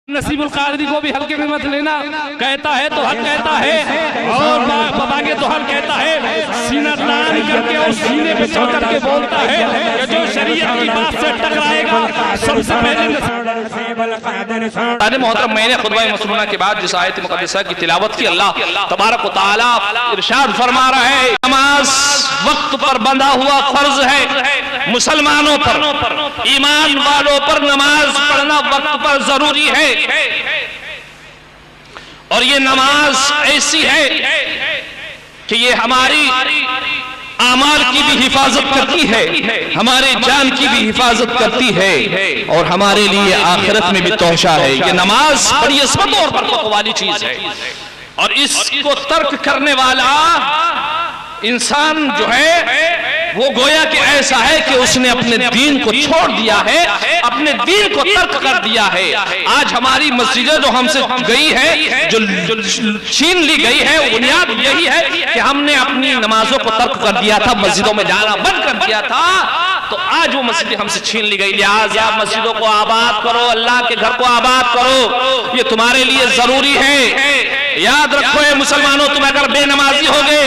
नसीबुल कादरी को भी हल्के में मत लेना, कहता है तो हक कहता है और बागे तो हक कहता है, सीना तान करके और सीने पे चढ़ करके बोलता है कि जो शरीयत की बात से टकराएगा सबसे पहले मोहतरम। मैंने खुतबा मसनूना के बाद जिस आयत मुक़द्दसा की तिलावत की, अल्लाह तबारक व तआला इरशाद फरमा रहा है, नमाज वक्त पर बंधा हुआ फर्ज है मुसलमानों पर, ईमान वालों पर नमाज पढ़ना वक्त पर जरूरी है। और ये नमाज ऐसी है कि ये हमारी आमाल की भी हिफाजत करती है, हमारे जान की भी हिफाजत करती है और हमारे लिए आखिरत में भी तोहशा है। ये नमाज बड़ी इस्मत और बरकत वाली चीज है और इसको तर्क करने वाला इंसान जो है वो गोया कि ऐसा है कि उसने अपने दीन को छोड़ दिया है, अपने दीन को तर्क कर दिया है। आज हमारी मस्जिदें जो हमसे गई है, जो छीन ली गई है, बुनियाद यही है कि हमने अपनी नमाजों को तर्क कर दिया था, मस्जिदों में जाना बंद कर दिया था, तो आज वो मस्जिदें हमसे छीन ली गई। लिहाजा मस्जिदों को आबाद करो, अल्लाह के घर को आबाद करो, ये तुम्हारे लिए जरूरी है। याद रखो ये मुसलमानों, तुम अगर बेनमाजी होगे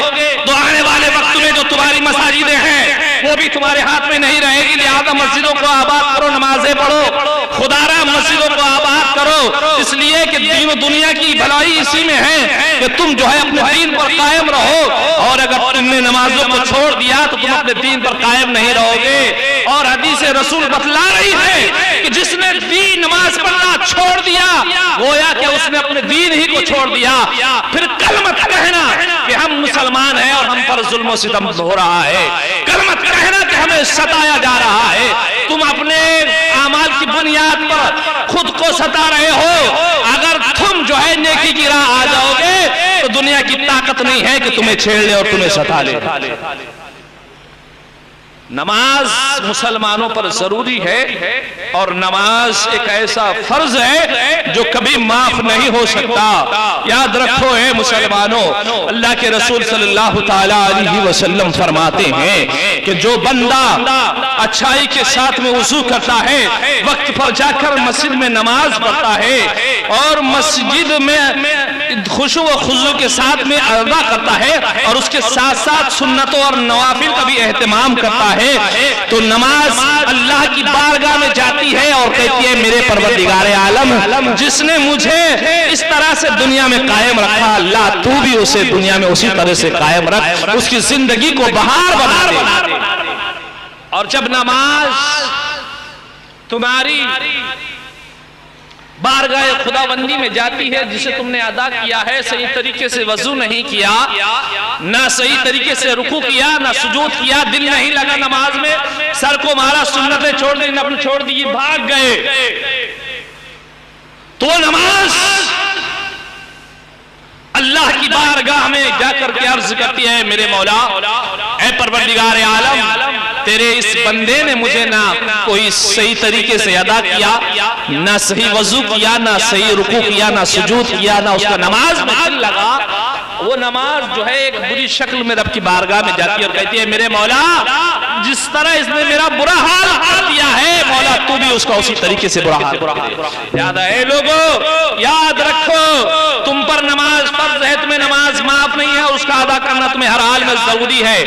तो आने वाले वक्त में जो तुम्हारी मसाजिदें हैं वो भी तुम्हारे हाथ में नहीं रहेगी। लिहाजा मस्जिदों को आबाद करो, नमाजें पढ़ो, खुदारा मस्जिदों को आबाद करो, इसलिए कि दीन और दुनिया की भलाई इसी में है कि तुम जो है अपने दीन पर कायम रहो। और अगर तुमने नमाजों को छोड़ दिया तो तुम अपने दीन पर कायम नहीं रहोगे। और हदीस रसूल बतला रही है कि जिसने दीन नमाज पढ़ना छोड़ दिया गोया कि उसने अपने दीन ही को छोड़ दिया। फिर कल मत कहना कि हम मुसलमान हैं और हम पर जुल्म सितम हो रहा है, कल मत कहना कि हमें सताया जा रहा है। तुम अपने आमाल की बुनियाद पर खुद को सता रहे हो। अगर तुम जो है नेकी की राह आ जाओगे तो दुनिया की ताकत नहीं है कि तुम्हें छेड़ ले और तुम्हें सता ले। नमाज मुसलमानों पर जरूरी है और नमाज एक ऐसा फर्ज है जो कभी माफ नहीं हो सकता। याद रखो है मुसलमानों, अल्लाह के रसूल सल्लल्लाहु ताला अलैहि वसल्लम फरमाते हैं कि जो बंदा अच्छाई के साथ में वुजू करता है, वक्त पर जाकर मस्जिद में नमाज पढ़ता है और मस्जिद में खुशू व खुजू के साथ में अदा करता है और उसके साथ साथ सुन्नतों और नवाफिल का भी एहतमाम करता है, तो नमाज अल्लाह की बारगाह में जाती है और कहती है मेरे परवरदिगार आलम जिसने मुझे इस तरह से दुनिया में कायम रखा, अल्लाह तू भी उसे दुनिया में उसी तरह से कायम रख, उसकी जिंदगी को बहार बना दे। और जब नमाज तुम्हारी बारगाह खुदाबंदी में जाती है, जिसे तुमने अदा किया है, सही तरीके से वजू नहीं किया, ना सही तरीके से रुकू किया, ना सुजूद किया, दिल नहीं लगा नमाज में, सर को मारा, सुन्नतें छोड़ दी, नफल छोड़ दी, भाग गए, तो नमाज अल्लाह की बारगाह में जाकर के अर्ज करती है मेरे मौला, ऐ परवरदिगार आलम, तेरे इस बंदे ने मुझे ना कोई सही तरीके से अदा किया, ना सही वजू किया, ना सही रुकू किया, ना सुजूद किया, ना उसका नमाज में दिल लगा। वो नमाज जो है एक बुरी शक्ल में रब की बारगाह में जाती है और कहती है मेरे मौला, जिस तरह इसने मेरा बुरा हाल कर दिया है, मौला तू भी उसका उसी तरीके से बुरा हाल कर। याद है लोगों, याद रखो तुम पर नमाज फर्ज है, तुम्हें नमाज माफ नहीं है, उसका अदा करना तुम्हें हर हाल में जरूरी है।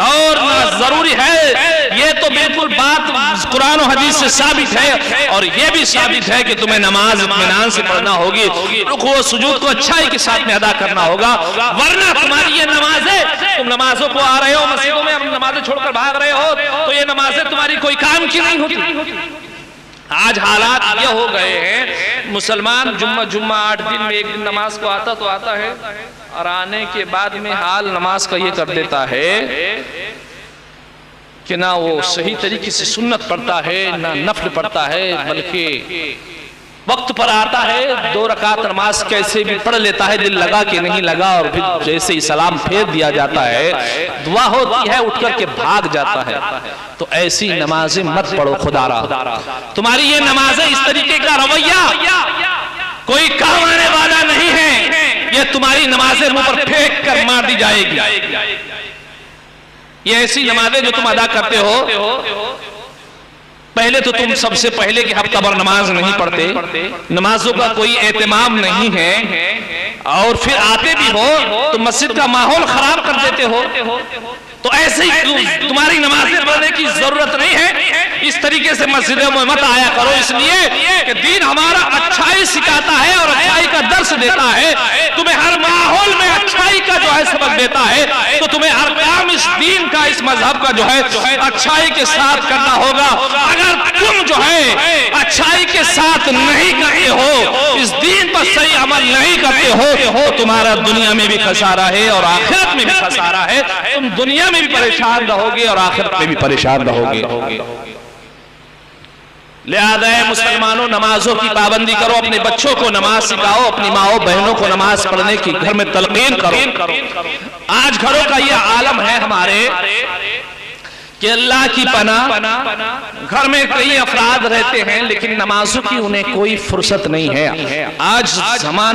और जरूरी है ये तो बिल्कुल बात कुरान और हदीस से साबित है और ये भी साबित है कि तुम्हें नमाज इत्मीनान से पढ़ना होगी, रुकू सुजूद को अच्छाई के साथ में अदा करना होगा, वरना तुम्हारी ये नमाजें, तुम नमाजों को आ रहे हो मस्जिदों में, नमाजें छोड़कर भाग रहे हो, तो ये नमाजें तुम्हारी कोई काम की नहीं होती। आज हालात ये हो गए हैं, मुसलमान जुम्मा 8 दिन में एक दिन नमाज को आता तो आता है और आने के बाद में हाल नमाज का ये कर देता है कि ना वो सही तरीके से सुन्नत पढ़ता है, ना नफल पढ़ता है, बल्कि वक्त पर आता है 2 रकात नमाज कैसे भी पढ़ लेता है, दिल लगा कि नहीं लगा, और फिर जैसे ही सलाम फेर दिया जाता है, दुआ होती है, उठ करके भाग जाता है। तो ऐसी नमाजें मत पढ़ो खुदारा, तुम्हारी ये नमाजें, इस तरीके का रवैया कोई काम आने वाला नहीं है, ये तुम्हारी नमाजें मुंह पर फेंक कर मार दी जाएगी। ये ऐसी नमाजें जो तुम अदा करते हो पहले तो तुम सबसे पहले कि हफ्ता भर नमाज नहीं पढ़ते, नमाजों का कोई एहतमाम नहीं है, और फिर आते भी हो तो मस्जिद का माहौल खराब कर देते हो। तो ऐसे ही तुम्हारी नमाजें पढ़ने की जरूरत नहीं है। इस तरीके से मस्जिदों में मत आया करो, इसलिए कि दीन हमारा अच्छाई सिखाता है और अच्छाई का दर्श देता है। तुम्हें हर माहौल में अच्छाई का जो है सबक देता है, तो तुम्हें हर काम इस दीन का, इस मजहब का जो है अच्छाई के साथ करना होगा। अगर तुम जो है अच्छाई के साथ नहीं करते हो, इस दीन पर सही अमल नहीं करते हो, तो तुम्हारा दुनिया में भी खसारा है और आखिरत में भी खसारा है। तुम दुनिया में भी परेशान रहोगे और आखिरत में भी परेशान रहोगे। लिहाजा मुसलमानों, नमाजों की पाबंदी करो, अपने बच्चों को नमाज सिखाओ, अपनी माओ बहनों को नमाज पढ़ने की घर में तलकीन करो। आज घरों का यह आलम है हमारे कि अल्लाह की पनाह, घर में कई अफराद रहते हैं लेकिन नमाजों की उन्हें कोई फुर्सत नहीं है। आज जमाना